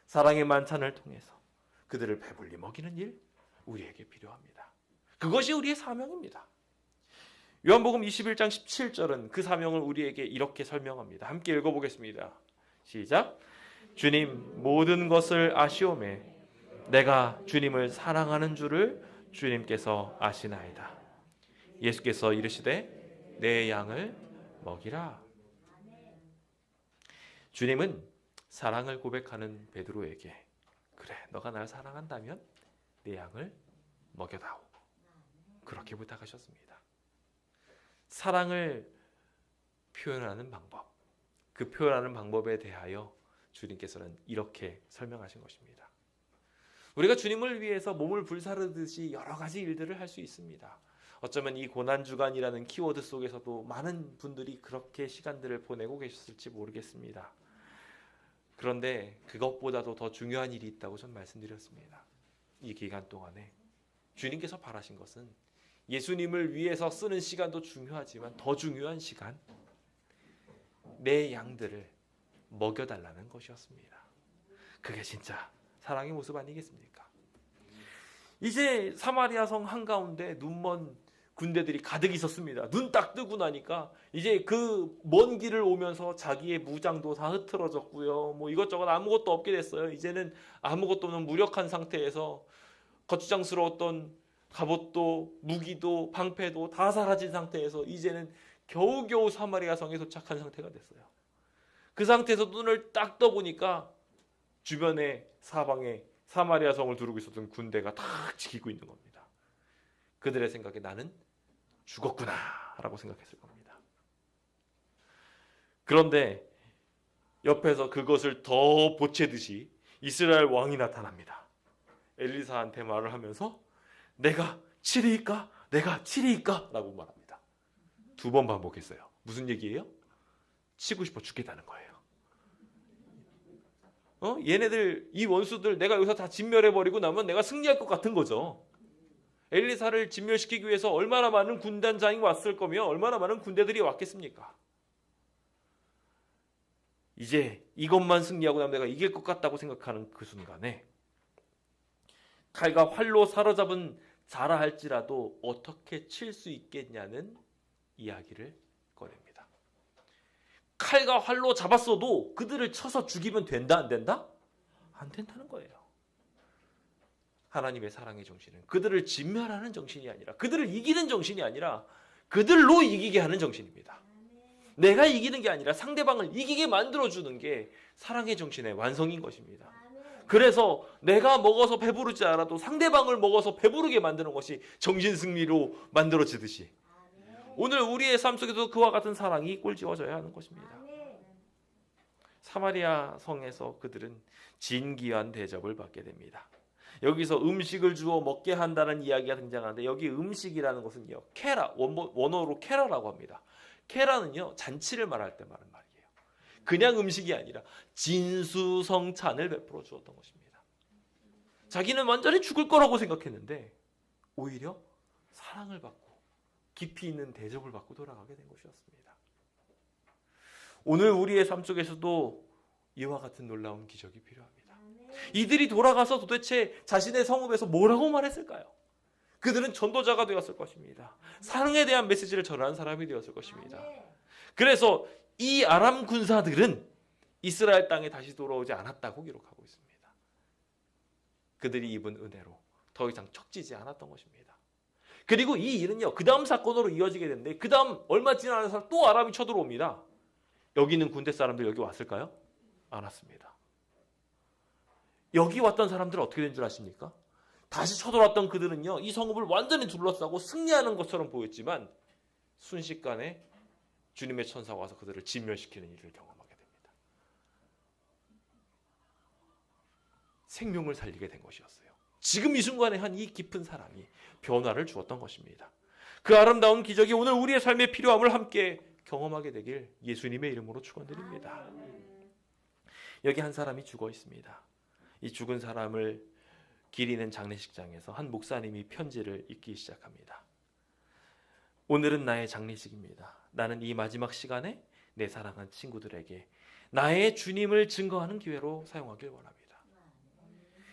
사랑의 만찬을 통해서 그들을 배불리 먹이는 일, 우리에게 필요합니다. 그것이 우리의 사명입니다. 요한복음 21장 17절은 그 사명을 우리에게 이렇게 설명합니다. 함께 읽어보겠습니다. 시작. 주님 모든 것을 아시오매 내가 주님을 사랑하는 줄을 주님께서 아시나이다. 예수께서 이르시되 내 양을 먹이라. 주님은 사랑을 고백하는 베드로에게 그래, 너가 날 사랑한다면 내 양을 먹여다오, 그렇게 부탁하셨습니다. 사랑을 표현하는 방법, 그 표현하는 방법에 대하여 주님께서는 이렇게 설명하신 것입니다. 우리가 주님을 위해서 몸을 불사르듯이 여러 가지 일들을 할 수 있습니다. 어쩌면 이 고난주간이라는 키워드 속에서도 많은 분들이 그렇게 시간들을 보내고 계셨을지 모르겠습니다. 그런데 그것보다도 더 중요한 일이 있다고 전 말씀드렸습니다. 이 기간 동안에 주님께서 바라신 것은 예수님을 위해서 쓰는 시간도 중요하지만 더 중요한 시간, 내 양들을 먹여달라는 것이었습니다. 그게 진짜 사랑의 모습 아니겠습니까? 이제 사마리아 성 한가운데 눈먼 군대들이 가득 있었습니다. 눈 딱 뜨고 나니까 이제 그 먼 길을 오면서 자기의 무장도 다 흐트러졌고요. 뭐 이것저것 아무것도 없게 됐어요. 이제는 아무것도 없는 무력한 상태에서 거추장스러웠던 갑옷도 무기도 방패도 다 사라진 상태에서 이제는 겨우겨우 사마리아 성에 도착한 상태가 됐어요. 그 상태에서 눈을 딱 떠보니까 주변에 사방에 사마리아 성을 두르고 있었던 군대가 딱 지키고 있는 겁니다. 그들의 생각에 나는 죽었구나 라고 생각했을 겁니다. 그런데 옆에서 그것을 더 보채듯이 이스라엘 왕이 나타납니다. 엘리사한테 말을 하면서 내가 7위일까? 내가 7위일까? 라고 말합니다. 2번 반복했어요. 무슨 얘기예요? 치고 싶어 죽겠다는 거예요. 얘네들, 이 원수들 내가 여기서 다 진멸해버리고 나면 내가 승리할 것 같은 거죠. 엘리사를 진멸시키기 위해서 얼마나 많은 군단장이 왔을 거며 얼마나 많은 군대들이 왔겠습니까? 이제 이것만 승리하고 나면 내가 이길 것 같다고 생각하는 그 순간에 칼과 활로 사로잡은 자라 할지라도 어떻게 칠 수 있겠냐는 이야기를 꺼냅니다. 칼과 활로 잡았어도 그들을 쳐서 죽이면 된다, 안 된다? 안 된다는 거예요. 하나님의 사랑의 정신은 그들을 진멸하는 정신이 아니라, 그들을 이기는 정신이 아니라 그들로 이기게 하는 정신입니다. 내가 이기는 게 아니라 상대방을 이기게 만들어주는 게 사랑의 정신의 완성인 것입니다. 그래서 내가 먹어서 배부르지 않아도 상대방을 먹어서 배부르게 만드는 것이 정신승리로 만들어지듯이 오늘 우리의 삶 속에도 그와 같은 사랑이 꼴지어져야 하는 것입니다. 사마리아 성에서 그들은 진귀한 대접을 받게 됩니다. 여기서 음식을 주어 먹게 한다는 이야기가 등장하는데, 여기 음식이라는 것은요, 케라, 원어로 케라라고 합니다. 케라는요, 잔치를 말할 때 말은 말이에요. 그냥 음식이 아니라 진수성찬을 베풀어 주었던 것입니다. 자기는 완전히 죽을 거라고 생각했는데 오히려 사랑을 받고 깊이 있는 대접을 받고 돌아가게 된 것이었습니다. 오늘 우리의 삶 속에서도 이와 같은 놀라운 기적이 필요합니다. 이들이 돌아가서 도대체 자신의 성읍에서 뭐라고 말했을까요? 그들은 전도자가 되었을 것입니다. 사랑에 대한 메시지를 전하는 사람이 되었을 것입니다. 그래서 이 아람 군사들은 이스라엘 땅에 다시 돌아오지 않았다고 기록하고 있습니다. 그들이 입은 은혜로 더 이상 척지지 않았던 것입니다. 그리고 이 일은요, 그 다음 사건으로 이어지게 되는데, 그 다음 얼마 지나서 또 아람이 쳐들어옵니다. 여기 있는 군대 사람들 여기 왔을까요? 안 왔습니다. 여기 왔던 사람들은 어떻게 된 줄 아십니까? 다시 쳐들어왔던 그들은요, 이 성읍을 완전히 둘러싸고 승리하는 것처럼 보였지만 순식간에 주님의 천사가 와서 그들을 진멸시키는 일을 경험하게 됩니다. 생명을 살리게 된 것이었어요. 지금 이 순간에 한 이 깊은 사랑이 변화를 주었던 것입니다. 그 아름다운 기적이 오늘 우리의 삶의 필요함을 함께 경험하게 되길 예수님의 이름으로 축원드립니다. 여기 한 사람이 죽어 있습니다. 이 죽은 사람을 기리는 장례식장에서 한 목사님이 편지를 읽기 시작합니다. 오늘은 나의 장례식입니다. 나는 이 마지막 시간에 내 사랑한 친구들에게 나의 주님을 증거하는 기회로 사용하길 원합니다.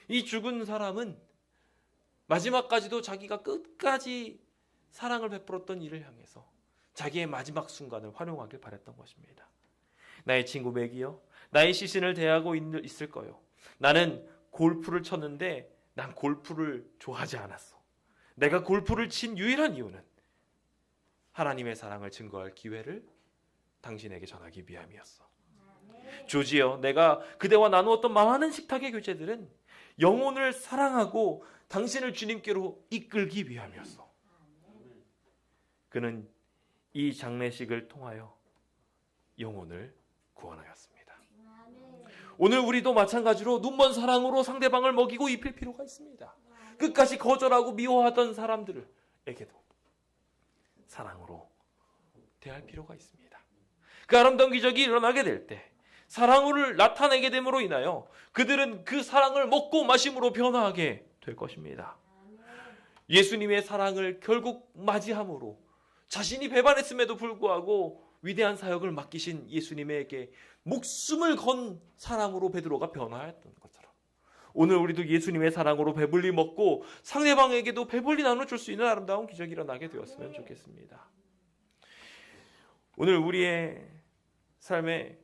이 죽은 사람은 마지막까지도 자기가 끝까지 사랑을 베풀었던 이를 향해서 자기의 마지막 순간을 활용하길 바랬던 것입니다. 나의 친구 맥이여, 나의 시신을 대하고 있을 거요. 나는 골프를 쳤는데 난 골프를 좋아하지 않았어. 내가 골프를 친 유일한 이유는 하나님의 사랑을 증거할 기회를 당신에게 전하기 위함이었어. 조지여, 내가 그대와 나누었던 많은 식탁의 교제들은 영혼을 사랑하고 당신을 주님께로 이끌기 위함이었어. 그는 이 장례식을 통하여 영혼을 구원하였습니다. 오늘 우리도 마찬가지로 눈먼 사랑으로 상대방을 먹이고 입힐 필요가 있습니다. 끝까지 거절하고 미워하던 사람들에게도 사랑으로 대할 필요가 있습니다. 그 아름다운 기적이 일어나게 될 때 사랑을 나타내게 됨으로 인하여 그들은 그 사랑을 먹고 마심으로 변화하게 될 것입니다. 예수님의 사랑을 결국 맞이함으로 자신이 배반했음에도 불구하고 위대한 사역을 맡기신 예수님에게 목숨을 건 사랑으로 베드로가 변화했던 것처럼 오늘 우리도 예수님의 사랑으로 배불리 먹고 상대방에게도 배불리 나눠줄 수 있는 아름다운 기적이 일어나게 되었으면 좋겠습니다. 오늘 우리의 삶에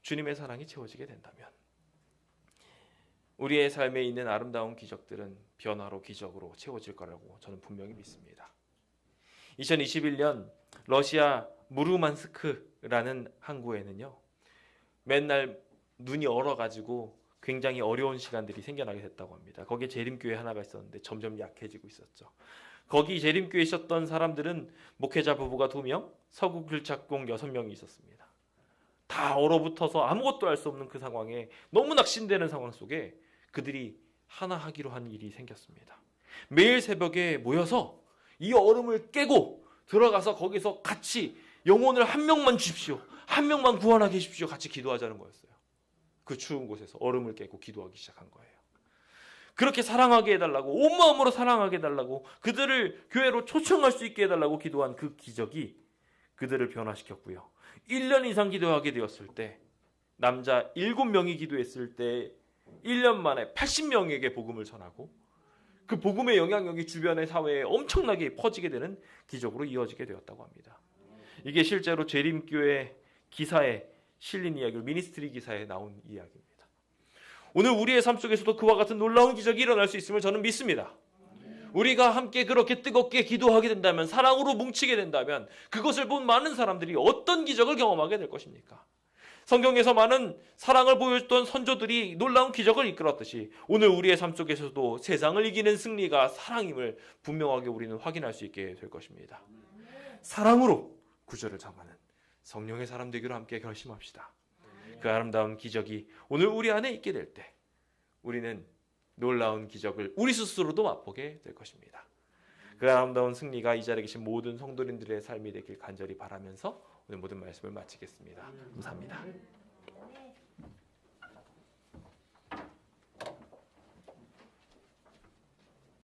주님의 사랑이 채워지게 된다면 우리의 삶에 있는 아름다운 기적들은 변화로 기적으로 채워질 거라고 저는 분명히 믿습니다. 2021년 러시아 무르만스크라는 항구에는요, 맨날 눈이 얼어가지고 굉장히 어려운 시간들이 생겨나게 됐다고 합니다. 거기에 재림교회 하나가 있었는데 점점 약해지고 있었죠. 거기 재림교회에 있었던 사람들은 목회자 부부가 2명, 서구 길착공 6명이 있었습니다. 다 얼어붙어서 아무것도 할 수 없는 그 상황에 너무 낙심되는 상황 속에 그들이 하나 하기로 한 일이 생겼습니다. 매일 새벽에 모여서 이 얼음을 깨고 들어가서 거기서 같이 영혼을 한 명만 주십시오. 한 명만 구원하게 해주십시오. 같이 기도하자는 거였어요. 그 추운 곳에서 얼음을 깨고 기도하기 시작한 거예요. 그렇게 사랑하게 해달라고, 온 마음으로 사랑하게 해달라고, 그들을 교회로 초청할 수 있게 해달라고 기도한 그 기적이 그들을 변화시켰고요. 1년 이상 기도하게 되었을 때 남자 7명이 기도했을 때 1년 만에 80명에게 복음을 전하고 그 복음의 영향력이 주변의 사회에 엄청나게 퍼지게 되는 기적으로 이어지게 되었다고 합니다. 이게 실제로 재림교회 기사에 실린 이야기로 미니스트리 기사에 나온 이야기입니다. 오늘 우리의 삶 속에서도 그와 같은 놀라운 기적이 일어날 수 있음을 저는 믿습니다. 우리가 함께 그렇게 뜨겁게 기도하게 된다면, 사랑으로 뭉치게 된다면 그것을 본 많은 사람들이 어떤 기적을 경험하게 될 것입니까? 성경에서 많은 사랑을 보여줬던 선조들이 놀라운 기적을 이끌었듯이 오늘 우리의 삶 속에서도 세상을 이기는 승리가 사랑임을 분명하게 우리는 확인할 수 있게 될 것입니다. 사랑으로 구절을 정하는 성령의 사람 되기로 함께 결심합시다. 그 아름다운 기적이 오늘 우리 안에 있게 될 때 우리는 놀라운 기적을 우리 스스로도 맛보게 될 것입니다. 그 아름다운 승리가 이 자리에 계신 모든 성도님들의 삶이 되길 간절히 바라면서 오늘 모든 말씀을 마치겠습니다. 감사합니다.